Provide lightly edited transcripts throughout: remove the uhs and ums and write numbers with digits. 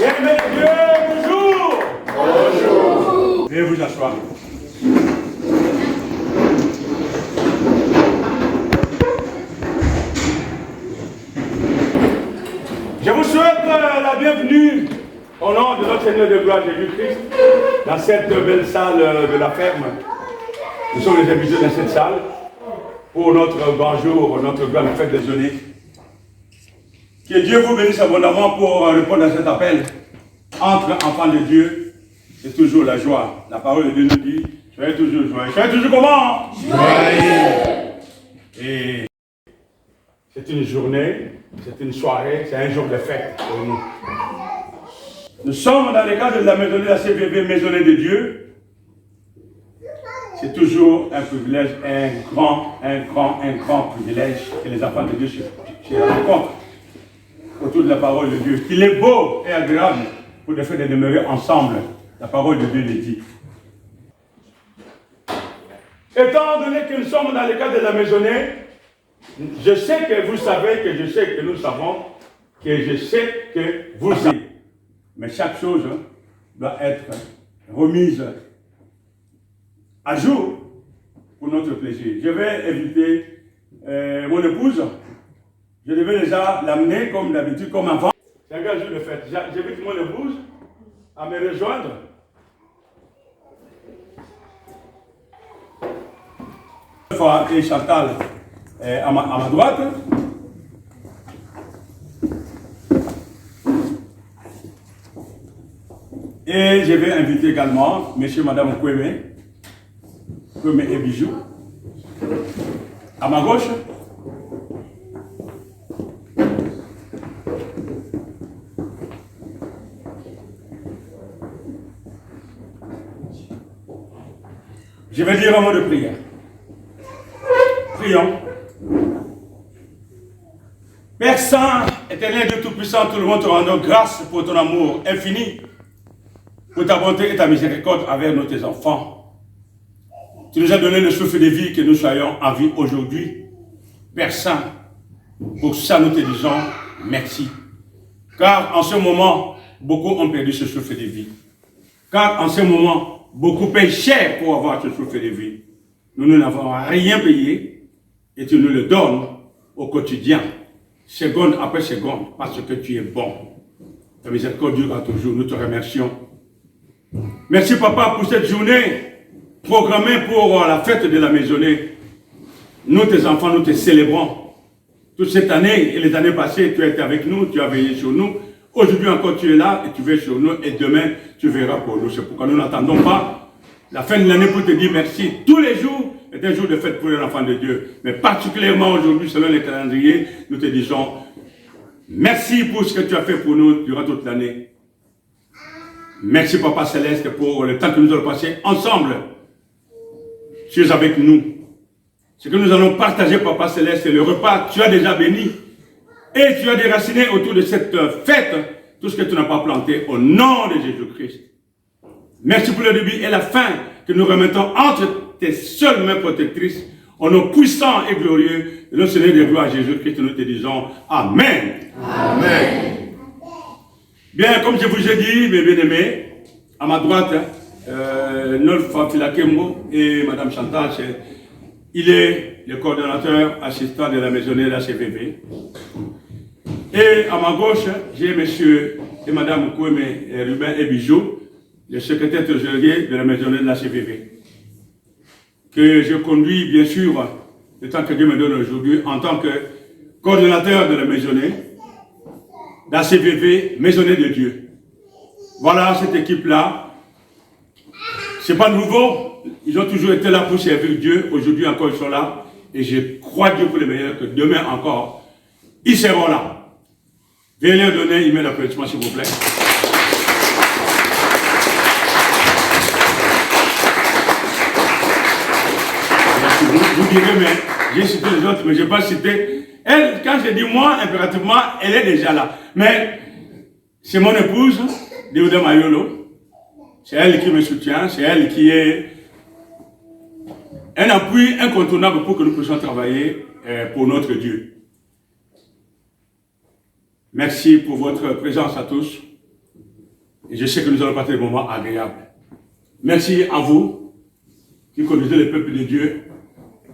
Bien-aimés de Dieu, bonjour. Bonjour. Veuillez vous asseoir. Je vous souhaite la bienvenue au nom de notre Seigneur de gloire Jésus-Christ dans cette belle salle de la ferme. Nous sommes les invités dans cette salle pour notre grand jour, notre grande fête déjeuner. Que Dieu vous bénisse abondamment pour répondre à cet appel. Entre enfants de Dieu, c'est toujours la joie. La parole de Dieu nous dit, soyez toujours joyeux. Soyez toujours comment? Joyeux. Et c'est une journée, c'est une soirée, c'est un jour de fête pour nous. Nous sommes dans le cadre de la maisonnée de la CVV, maisonnée de Dieu. C'est toujours un privilège, un grand privilège que les enfants de Dieu se rencontrent autour de la parole de Dieu. Il est beau et agréable pour le fait de demeurer ensemble. La parole de Dieu le dit. Étant donné que nous sommes dans le cadre de la maisonnée, je sais que vous savez, que je sais que nous savons, que je sais que vous savez. Mais chaque chose doit être remise à jour pour notre plaisir. Je vais inviter mon épouse. Je devais déjà l'amener comme d'habitude, comme avant. C'est un grand jour de fête. J'invite mon épouse à me rejoindre. Et Chantal à ma droite. Et je vais inviter également M. et Mme Kweme et Bijou à ma gauche. Je vais dire un mot de prière. Prions. Père Saint, éternel Dieu Tout-Puissant, tout le monde te rendons grâce pour ton amour infini, pour ta bonté et ta miséricorde avec nos tes enfants. Tu nous as donné le souffle de vie, que nous soyons en vie aujourd'hui. Père Saint, pour ça nous te disons merci. Car en ce moment, beaucoup ont perdu ce souffle de vie. Car en ce moment, beaucoup payent cher pour avoir ce souffle de vie. Nous n'avons rien payé et tu nous le donnes au quotidien, seconde après seconde, parce que tu es bon. Ta miséricorde durera toujours. Nous te remercions. Merci Papa pour cette journée programmée pour la fête de la maisonnée. Nous, tes enfants, nous te célébrons. Toute cette année et les années passées, tu as été avec nous, tu as veillé sur nous. Aujourd'hui encore, tu es là et tu veilles sur nous et demain, tu verras pour nous. C'est pourquoi nous n'attendons pas la fin de l'année pour te dire merci. Tous les jours est un jour de fête pour les enfants de Dieu. Mais particulièrement aujourd'hui, selon les calendriers, nous te disons merci pour ce que tu as fait pour nous durant toute l'année. Merci Papa Céleste pour le temps que nous allons passer ensemble. Tu es avec nous. Ce que nous allons partager, Papa Céleste, c'est le repas que tu as déjà béni. Et tu as déraciné autour de cette fête tout ce que tu n'as pas planté au nom de Jésus-Christ. Merci pour le début et la fin que nous remettons entre tes seules mains protectrices, au nom puissant et glorieux de notre Seigneur de gloire Jésus-Christ. Nous te disons Amen. Amen. Bien, comme je vous ai dit, mes bien-aimés, à ma droite, Nolfa Filakembo et Mme Chantal, il est le coordonnateur assistant de la maisonnée de la CVV. Et à ma gauche, j'ai M. et Mme Kweme et Ruben et Bijou, le secrétaire trésorier de la maisonnée de la CVV, que je conduis bien sûr, le temps que Dieu me donne aujourd'hui, en tant que coordonnateur de la maisonnée, la CVV, maisonnée de Dieu. Voilà cette équipe-là. C'est pas nouveau, ils ont toujours été là pour servir Dieu, aujourd'hui encore ils sont là, et je crois Dieu pour le meilleur, que demain encore, ils seront là. Veuillez leur donner un applaudissement s'il vous plaît. Vous direz, mais j'ai cité les autres, mais je n'ai pas cité. Elle, quand je dis moi, impérativement, elle est déjà là. Mais c'est mon épouse, Déouda Mayolo. C'est elle qui me soutient, c'est elle qui est un appui incontournable pour que nous puissions travailler pour notre Dieu. Merci pour votre présence à tous. Et je sais que nous allons passer des moments agréables. Merci à vous qui conduisez le peuple de Dieu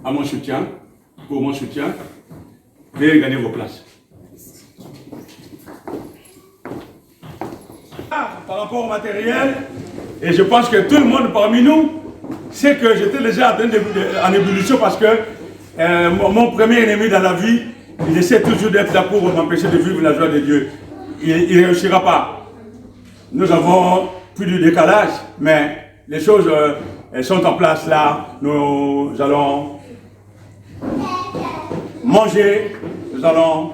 à mon soutien, pour mon soutien. Veuillez gagner vos places. Par rapport au matériel, et je pense que tout le monde parmi nous sait que j'étais déjà en ébullition parce que mon premier ennemi dans la vie, il essaie toujours d'être là pour m'empêcher de vivre la joie de Dieu. Il ne réussira pas. Nous avons plus de décalage, mais les choses elles sont en place là. Nous allons manger, nous allons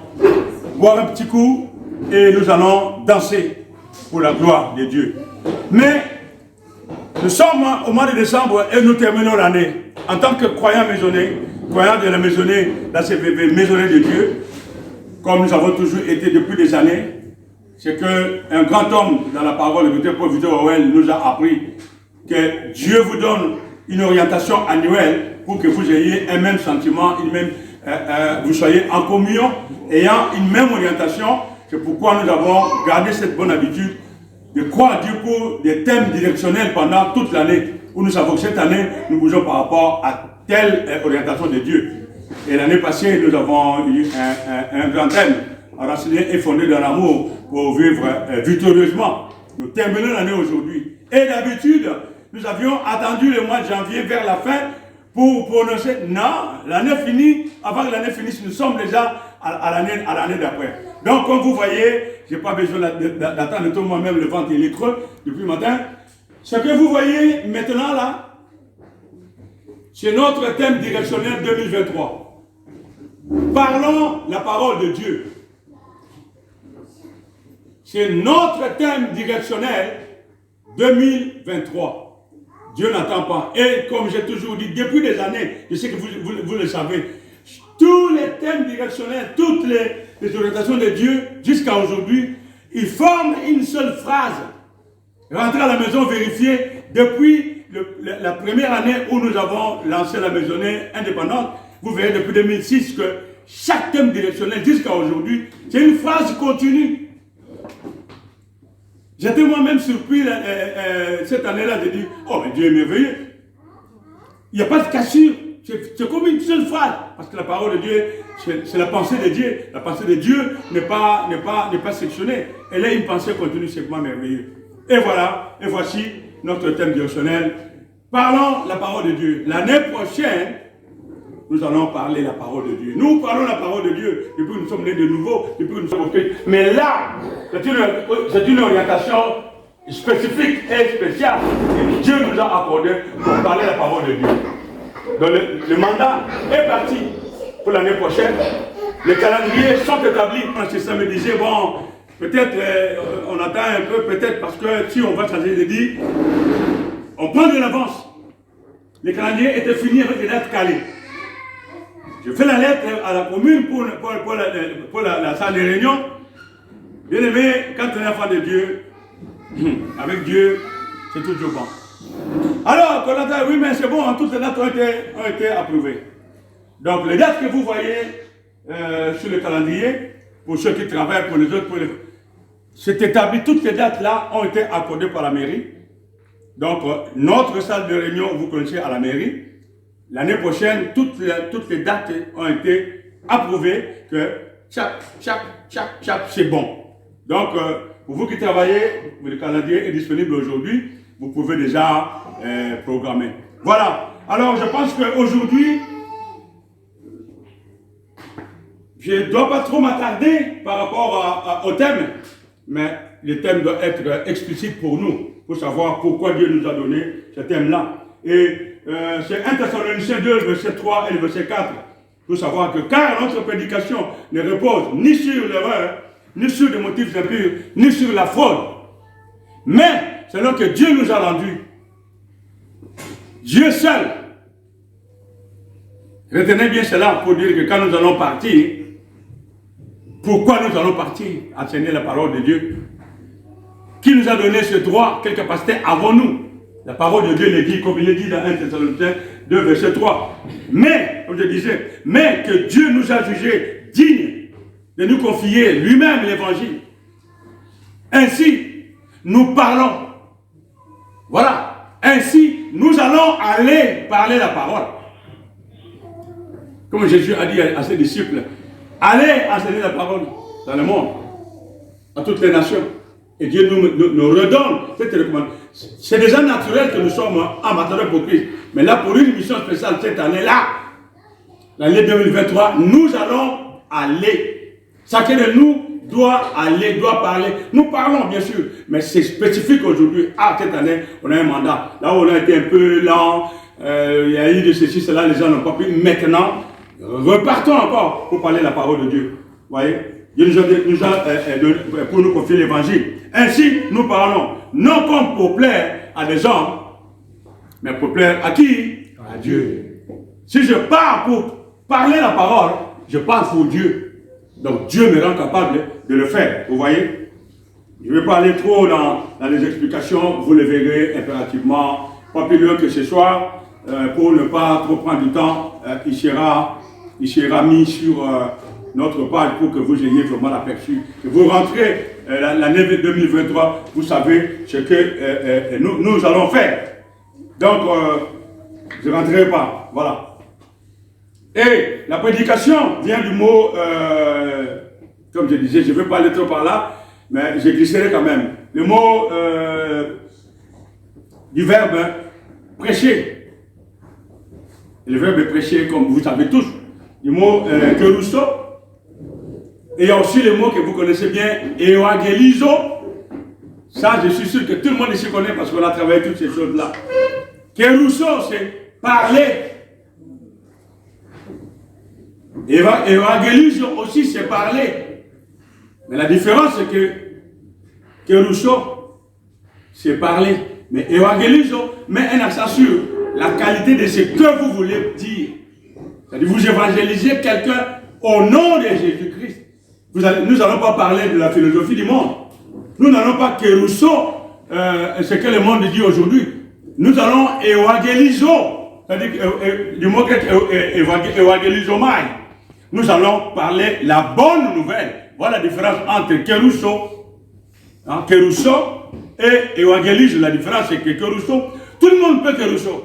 boire un petit coup et nous allons danser pour la gloire de Dieu. Mais nous sommes au mois de décembre et nous terminons l'année. En tant que croyants maisonnés, croyants de la maisonnée, dans ces maisonnées de Dieu, comme nous avons toujours été depuis des années, c'est qu'un grand homme dans la parole, le Dr. Paul Victor Howell, nous a appris que Dieu vous donne une orientation annuelle pour que vous ayez un même sentiment, vous soyez en communion, ayant une même orientation. C'est pourquoi nous avons gardé cette bonne habitude de croire Dieu pour des thèmes directionnels pendant toute l'année, où nous savons que cette année, nous bougeons par rapport à telle orientation de Dieu. Et l'année passée, nous avons eu un grand thème, enraciné et fondé dans l'amour pour vivre victorieusement. Nous terminons l'année aujourd'hui. Et d'habitude, nous avions attendu le mois de janvier vers la fin pour prononcer. Non, l'année finie, avant que l'année finisse, nous sommes déjà à l'année d'après. Donc, comme vous voyez, je n'ai pas besoin d'attendre tout moi-même, le ventre il est creux depuis le matin. Ce que vous voyez maintenant là, c'est notre thème directionnel 2023. Parlons la parole de Dieu. C'est notre thème directionnel 2023. Dieu n'attend pas. Et comme j'ai toujours dit, depuis des années, je sais que vous le savez, tous les thèmes directionnels, toutes les orientations de Dieu, jusqu'à aujourd'hui, ils forment une seule phrase. Rentrer à la maison, vérifier, depuis la première année où nous avons lancé la maisonnée indépendante, vous verrez depuis 2006 que chaque thème directionnel, jusqu'à aujourd'hui, c'est une phrase continue. J'étais moi-même surpris cette année-là de dire, oh mais Dieu est merveilleux. Il n'y a pas de cassure. C'est comme une seule phrase. Parce que la parole de Dieu, c'est la pensée de Dieu. La pensée de Dieu n'est pas sectionnée. Elle est une pensée continue, c'est vraiment merveilleux. Et voilà, et voici notre thème directionnel. Parlons la parole de Dieu. L'année prochaine, nous allons parler la parole de Dieu. Nous parlons la parole de Dieu depuis que nous sommes nés de nouveau, depuis que nous sommes au Christ. Mais là, c'est une orientation spécifique et spéciale que Dieu nous a accordée pour parler la parole de Dieu. Donc le mandat est parti pour l'année prochaine. Les calendriers sont établis. Ça me disait, bon, peut-être on attend un peu, peut-être parce que si on va changer de dit, on prend de l'avance. Les calendriers étaient finis avec les dates calées. Je fais la lettre à la commune pour la salle de réunion. Bien aimé, quand on est enfant de Dieu, avec Dieu, c'est toujours bon. Alors, quand on a dit, oui, mais c'est bon, toutes les dates ont été approuvées. Donc, les dates que vous voyez sur le calendrier, pour ceux qui travaillent, pour les autres, c'est établi, toutes les dates-là ont été accordées par la mairie. Donc, notre salle de réunion, vous connaissez à la mairie. L'année prochaine, toutes les dates ont été approuvées, que c'est bon. Donc, pour vous qui travaillez, le calendrier est disponible aujourd'hui, vous pouvez déjà programmer. Voilà. Alors, je pense qu'aujourd'hui, je ne dois pas trop m'attarder par rapport au thème, mais le thème doit être explicite pour nous, pour savoir pourquoi Dieu nous a donné ce thème-là. Et c'est 1 Thessaloniciens 2, verset 3 et le verset 4, pour savoir que car notre prédication ne repose ni sur l'erreur, ni sur des motifs impurs, ni sur la fraude, mais selon que Dieu nous a rendu. Dieu seul. Retenez bien cela pour dire que quand nous allons partir, pourquoi nous allons partir enseigner la parole de Dieu? Qui nous a donné ce droit? Quelle capacité avons-nous? La parole de Dieu le dit, comme il est dit dans 1 Thessaloniciens 2, verset 3. Mais, comme je disais, mais que Dieu nous a jugés dignes de nous confier lui-même l'évangile. Ainsi, nous parlons. Voilà. Ainsi, nous allons aller parler la parole. Comme Jésus a dit à ses disciples, allez enseigner la parole dans le monde, à toutes les nations. Et Dieu nous redonne cette recommandation. C'est déjà naturel que nous sommes ambassadeurs pour Christ. Mais là, pour une mission spéciale cette année-là, l'année 2023, nous allons aller. Chacun de nous doit aller, doit parler. Nous parlons bien sûr, mais c'est spécifique aujourd'hui. Ah, cette année, on a un mandat. Là où on a été un peu lent, il y a eu de ceci, cela, les gens n'ont pas pu. Maintenant, repartons encore pour parler la parole de Dieu. Vous voyez? Dieu nous a donné pour nous confier l'évangile. Ainsi, nous parlons, non comme pour plaire à des hommes, mais pour plaire à qui? À Dieu. Si je pars pour parler la parole, je parle pour Dieu. Donc Dieu me rend capable de le faire. Vous voyez? Je ne vais pas aller trop dans les explications, vous le verrez impérativement, pas plus loin que ce soir, pour ne pas trop prendre du temps, il sera mis sur notre page pour que vous ayez vraiment l'aperçu. Vous rentrez l'année 2023, vous savez ce que nous allons faire. Donc, je ne rentrerai pas. Voilà. Et la prédication vient du mot, comme je disais, je ne veux pas aller trop par là, mais je glisserai quand même. Le mot du verbe prêcher. Le verbe prêcher, comme vous savez tous, le mot kerusso. Et il y a aussi le mot que vous connaissez bien, évangéliso. Ça, je suis sûr que tout le monde ici connaît parce qu'on a travaillé toutes ces choses-là. Kerusso, c'est parler. Évangéliso aussi, c'est parler. Mais la différence, c'est que kerusso, c'est parler. Mais évangéliso met un accent sur la qualité de ce que vous voulez dire. C'est-à-dire, vous évangélisez quelqu'un au nom de Jésus-Christ. Nous n'allons pas parler de la philosophie du monde. Nous n'allons pas kerusso, ce que le monde dit aujourd'hui. Nous allons évangéliser, c'est-à-dire du mot grec évangélisomai. Nous allons parler la bonne nouvelle. Voilà la différence entre kerusso et évangélise. La différence c'est que kerusso, tout le monde peut kerusso.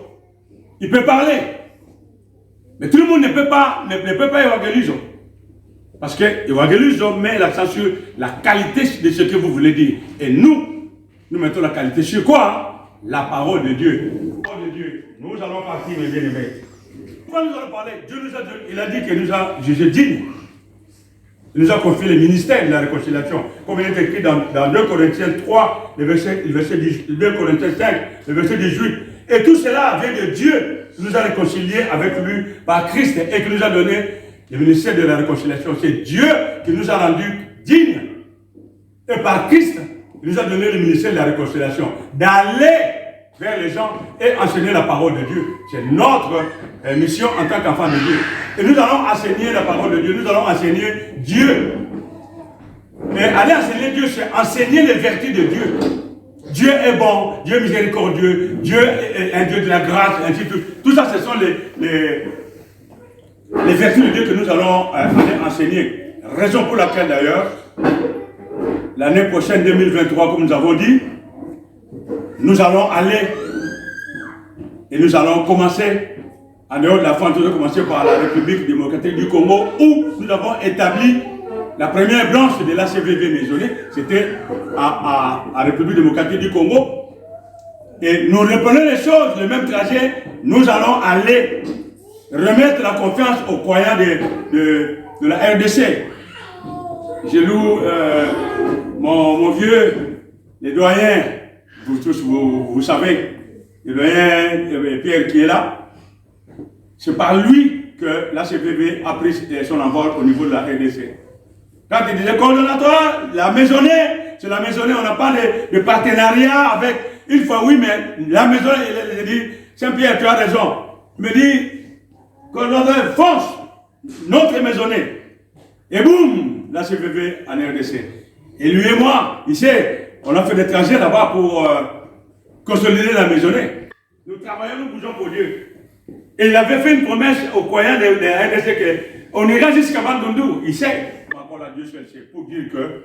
Il peut parler. Mais tout le monde ne peut pas évangéliser. Parce que évangélisme met l'accent sur la qualité de ce que vous voulez dire. Et nous mettons la qualité sur quoi? La parole de Dieu. La parole de Dieu. Nous allons partir, mes bien-aimés. Pourquoi nous allons parler? Dieu nous a donné, il a dit qu'il nous a jugés dignes. Il nous a confié le ministère de la réconciliation. Comme il est écrit dans 2 Corinthiens 3, le verset 10, 2 Corinthiens 5, le verset 18. Et tout cela vient de Dieu qui nous a réconciliés avec lui par Christ et qui nous a donné le ministère de la réconciliation. C'est Dieu qui nous a rendus dignes. Et par Christ, il nous a donné le ministère de la réconciliation. D'aller vers les gens et enseigner la parole de Dieu. C'est notre mission en tant qu'enfant de Dieu. Et nous allons enseigner la parole de Dieu. Nous allons enseigner Dieu. Et aller enseigner Dieu, c'est enseigner les vertus de Dieu. Dieu est bon, Dieu est miséricordieux, Dieu est un Dieu de la grâce, ainsi de suite. Tout ça, ce sont les vertus de Dieu que nous allons aller enseigner. Raison pour laquelle d'ailleurs, l'année prochaine 2023, comme nous avons dit, nous allons aller et nous allons commencer, en dehors de la France, nous allons commencer par la République démocratique du Congo, où nous avons établi la première branche de l'ACVV maisonnée. C'était à République démocratique du Congo. Et nous reprenons les choses, le même trajet, nous allons aller remettre la confiance aux croyants de la RDC. Je loue mon vieux, les doyens, vous tous vous savez, le doyen Pierre qui est là. C'est par lui que la CPV a pris son envol au niveau de la RDC. Quand il disait coordonnateur, la maisonnée, c'est la maisonnée, on n'a pas de partenariat avec. Une fois oui, mais la maisonnée, il dit, Saint-Pierre, tu as raison. Il me dit, coordonnateur, fonce, notre maisonnée. Et boum, la CPV en RDC. Et lui et moi, il sait, on a fait des trajets là-bas pour consolider la maisonnée. Nous travaillons, nous bougeons pour Dieu. Et il avait fait une promesse aux croyants de la RDC qu'on ira jusqu'à Bandundu. Il sait. Dieu seul, c'est pour dire que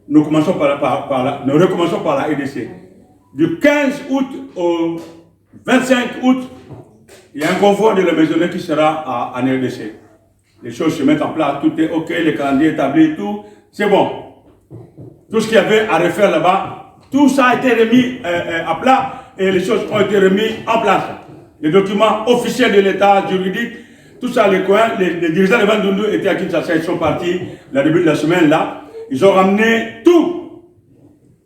nous recommençons par la RDC. Du 15 août au 25 août, il y a un convoi de la maisonnée qui sera en RDC. Les choses se mettent en place, tout est OK, les calendriers établis, tout, c'est bon. Tout ce qu'il y avait à refaire là-bas, tout ça a été remis à plat et les choses ont été remises en place. Les documents officiels de l'État juridique, tout ça, les coins, les dirigeants de Bandundu étaient à Kinshasa, ils sont partis au début de la semaine là, ils ont ramené tout.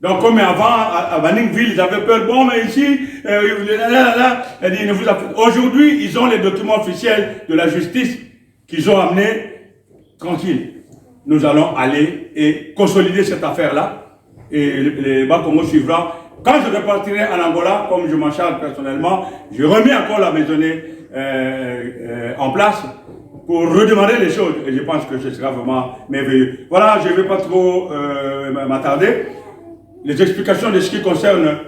Donc, comme avant, à Baningville, ils avaient peur, bon, mais ici, aujourd'hui, ils ont les documents officiels de la justice qu'ils ont amenés tranquille. Nous allons aller et consolider cette affaire-là, et les Bas-Congo suivra. Quand je repartirai en Angola, comme je m'en charge personnellement, je remets encore la maisonnée en place pour redémarrer les choses, et je pense que ce sera vraiment merveilleux. Voilà, je ne vais pas trop m'attarder. Les explications de ce qui concerne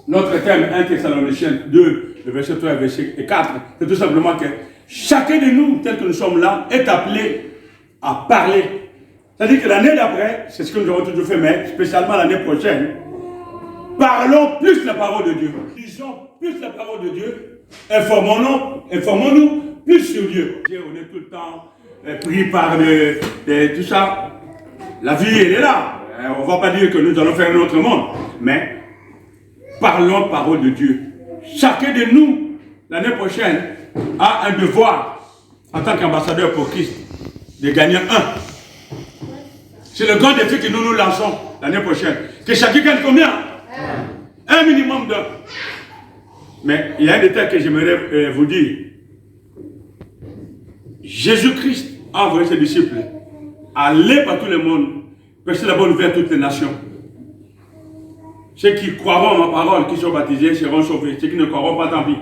notre thème 1 Thessaloniciens 2, le verset 3 et verset 4, c'est tout simplement que chacun de nous, tel que nous sommes là, est appelé à parler. C'est-à-dire que l'année d'après, c'est ce que nous avons toujours fait, mais spécialement l'année prochaine, parlons plus la parole de Dieu. Lisons plus la parole de Dieu. Informons-nous plus sur Dieu. On est tout le temps pris par tout ça. La vie, elle est là. On ne va pas dire que nous allons faire un autre monde, mais parlons de parole de Dieu. Chacun de nous, l'année prochaine, a un devoir, en tant qu'ambassadeur pour Christ, de gagner un. C'est le grand défi que nous nous lançons l'année prochaine. Que chacun gagne combien? Un minimum d'un. Mais il y a un détail que j'aimerais vous dire. Jésus-Christ a envoyé ses disciples. Allez par tout le monde. Prêchez la bonne nouvelle à toutes les nations. Ceux qui croiront à ma parole, qui sont baptisés, seront sauvés. Ceux qui ne croiront pas, tant pis.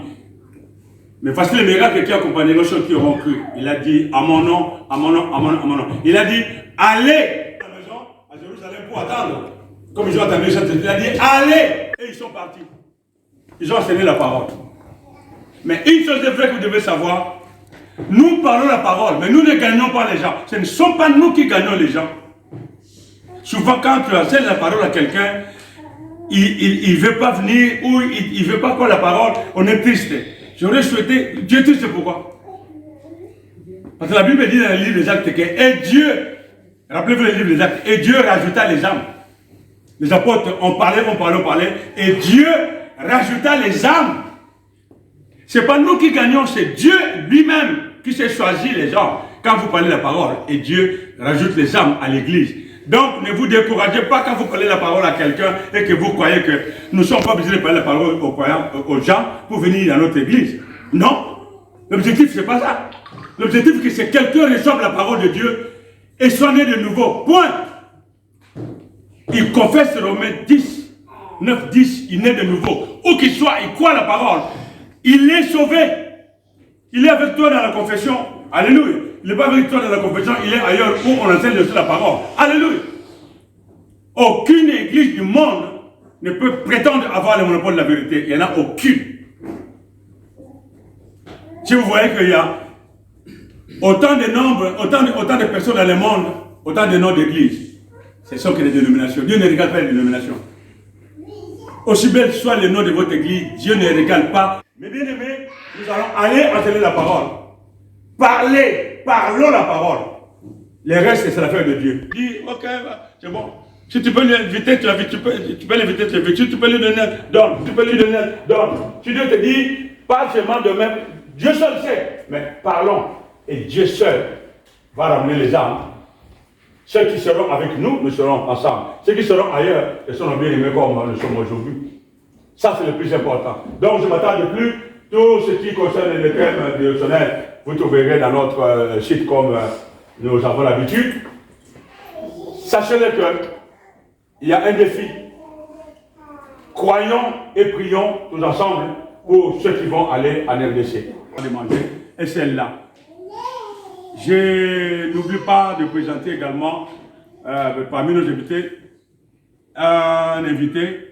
Mais voici les miracles qui accompagneront ceux qui auront cru. Il a dit à mon nom, à mon nom, à mon nom, à mon nom. Il a dit, allez à la maison, à Jérusalem pour attendre. Comme ils ont entendu ça, il a dit, allez. Et ils sont partis. Ils ont enseigné la parole. Mais une chose est vraie que vous devez savoir. Nous parlons la parole, mais nous ne gagnons pas les gens. Ce ne sont pas nous qui gagnons les gens. Souvent, quand tu enseignes la parole à quelqu'un, il ne veut pas venir ou il ne veut pas croire la parole, on est triste. J'aurais souhaité, Dieu est triste pourquoi? Parce que la Bible dit dans le livre des Actes que, et Dieu, rappelez-vous le livre des Actes, et Dieu rajouta les âmes. Les apôtres ont parlé, et Dieu rajouta les âmes. Ce n'est pas nous qui gagnons, c'est Dieu lui-même qui s'est choisi les gens. Quand vous parlez la parole, et Dieu rajoute les âmes à l'église. Donc, ne vous découragez pas quand vous parlez la parole à quelqu'un et que vous croyez que nous ne sommes pas obligés de parler la parole aux gens pour venir dans notre église. Non. L'objectif, ce n'est pas ça. L'objectif, c'est que quelqu'un reçoive la parole de Dieu et soit né de nouveau. Point. Il confesse Romains 10, 9, 10, il naît de nouveau. Où qu'il soit, il croit la parole. Il est sauvé. Il est avec toi dans la confession. Alléluia. Il n'est pas avec toi dans la confession, il est ailleurs où on enseigne la parole. Alléluia. Aucune église du monde ne peut prétendre avoir le monopole de la vérité. Il n'y en a aucune. Si vous voyez qu'il y a autant de nombres, autant de personnes dans le monde, autant de noms d'églises, ce sont que des dénominations. Dieu ne regarde pas les dénominations. Aussi belle soit le nom de votre église, Dieu ne regarde pas. Mais bien aimés, nous allons aller enseigner la parole. Parlons la parole. Le reste, c'est l'affaire de Dieu. Dis, ok, c'est bon. Si tu peux l'inviter, tu peux l'inviter, si tu peux lui donner, donne. Tu peux lui donner, donne. Si Dieu te dit, pas seulement de même, Dieu seul sait, mais parlons. Et Dieu seul va ramener les âmes. Ceux qui seront avec nous, nous serons ensemble. Ceux qui seront ailleurs, ils seront bien aimés comme nous sommes aujourd'hui. Ça, c'est le plus important. Donc, je ne m'attarde plus. Tout ce qui concerne les thèmes dévotionnels, vous trouverez dans notre site comme nous avons l'habitude. Sachez-le qu'il y a un défi. Croyons et prions tous ensemble pour ceux qui vont aller en RDC. Et celle-là. Je n'oublie pas de présenter également parmi nos invités un invité.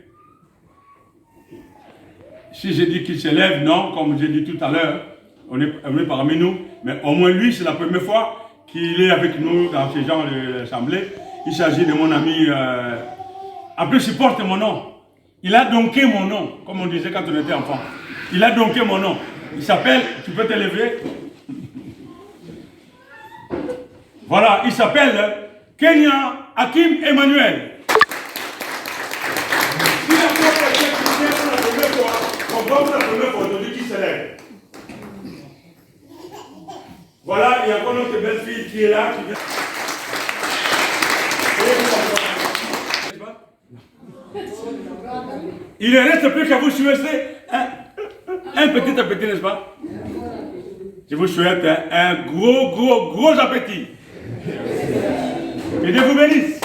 Si j'ai dit qu'il s'élève, non, comme j'ai dit tout à l'heure, on est parmi nous, mais au moins lui, c'est la première fois qu'il est avec nous dans ce genre d'assemblée. Il s'agit de mon ami. En plus, il porte mon nom. Il a donké mon nom, comme on disait quand on était enfant. Il a donké mon nom. Il s'appelle, tu peux te lever. Voilà, il s'appelle Kenya Hakim Emmanuel. Si la première fois, on va vous la première fois aujourd'hui qui se lève. Voilà, il y a encore notre belle fille qui est là. Qui vient. Il ne reste plus qu'à vous souhaiter un petit appétit, n'est-ce pas? Je vous souhaite un gros appétit. Que Dieu vous bénisse.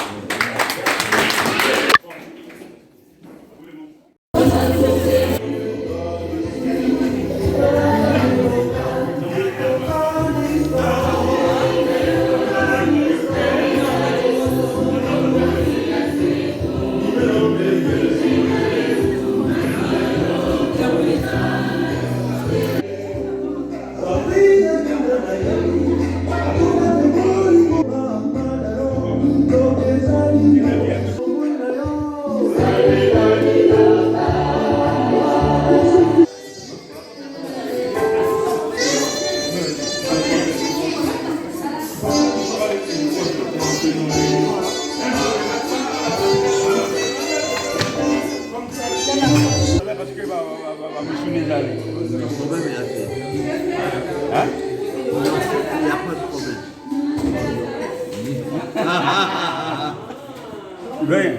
Bien.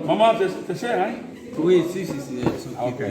Maman, t'es cher, hein? Oui, si. Ok.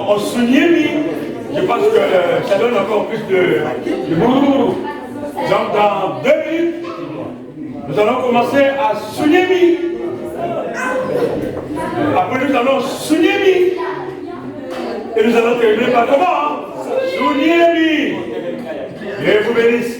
On souligne Je pense que ça donne encore plus de boum. Donc dans 2 minutes, nous allons commencer à Sunyemi. Après nous allons Sunyemi. Et nous allons terminer par comment? Sunyemi. Et vous bénisse.